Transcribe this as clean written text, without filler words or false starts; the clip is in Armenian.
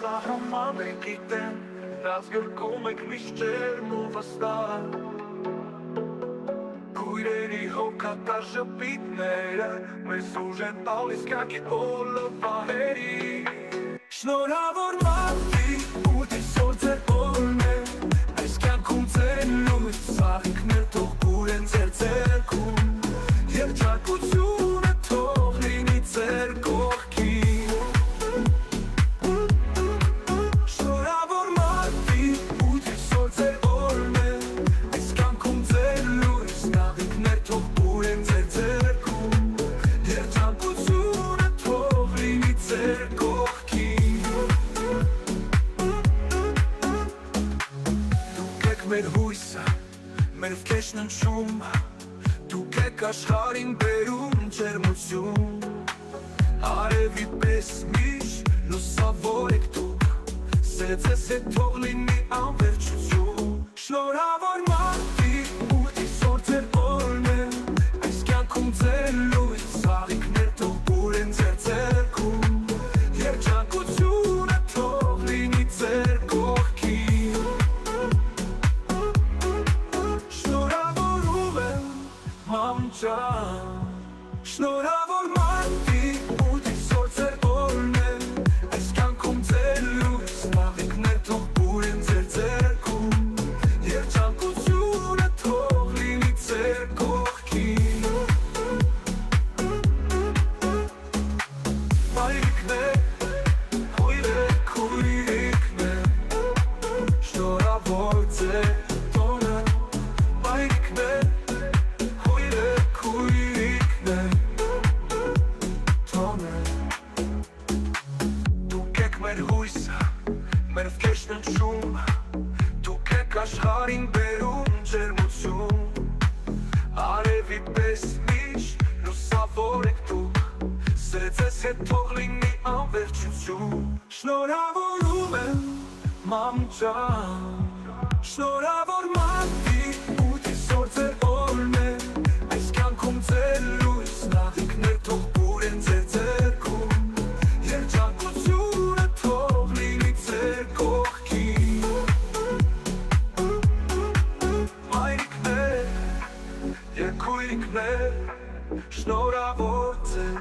Դա համան է գիտեմ, դաս գրկում եք միշտ ջերմ ու վստահ Կույրերի հոգատար ժպիտները մեզ ուժ են տալիս կյանքի բոլոր պահերի Շնորհավոր մարդիկ, ու տեսօր ձեր օրն է Այս կյանքում ձեր լույս ծաղիկներ թող կուրեն ձեր ձեռքում Երջանկությունը թող լինի ձեր կողքին Շնորհավոր մարդիկ, ու տեսօր ձեր օրն է Այս կյանքում ձեր լույս ծաղիկներ թող կուրեն ձեր ձեռքում Երջանկությունը թող լինի ձեր կողքին Մեր հույսը, մեր վկեշն ընչում Դուք եք աշխարհին բերում ջերմություն Արևի պես միշտ լուսավոր եք դուք Սերը ձեզ հետ թող լինի անվերջություն Շնորհավոր մարդիկ, ու այսօր ձեր օրն է Այս կյանքում ձեր լույս ծաղիկներ թող կուրեն ձեր ձեռքում Երջանկությունը թող լինի ձեր կողքին Շնորհավոր մարդիկ, ու այսօր ձեր օրն է Այս կյանքում ձեր լույս ծաղիկներ թող կուրեն ձեր ձեռքում Երջանկությունը թող լինի ձեր կողքին Մայրիկներ, քույրիկներ Շնորհավոր ձեր տոնը Մայրիկներ Դուք եք մեր հույսը, մեր վկեշն ընչում Դուք եք աշխարհին բերում ջերմություն Արևի պես միշտ լուսավոր եք դուք Սերը ձեզ հետ թող լինի անվերջություն Շնորհավորում եմ, մամ ջան Շնորհավոր մարդիկ, ու այսօր ձեր օրն է Այս կյանքում ձեր լույս ծաղիկներ թող կուրեն ձեր ձեռքում Երջանկությունը թող լինի ձեր կողքին Մայրիկներ, քույրիկներ Շնորհավոր ձեր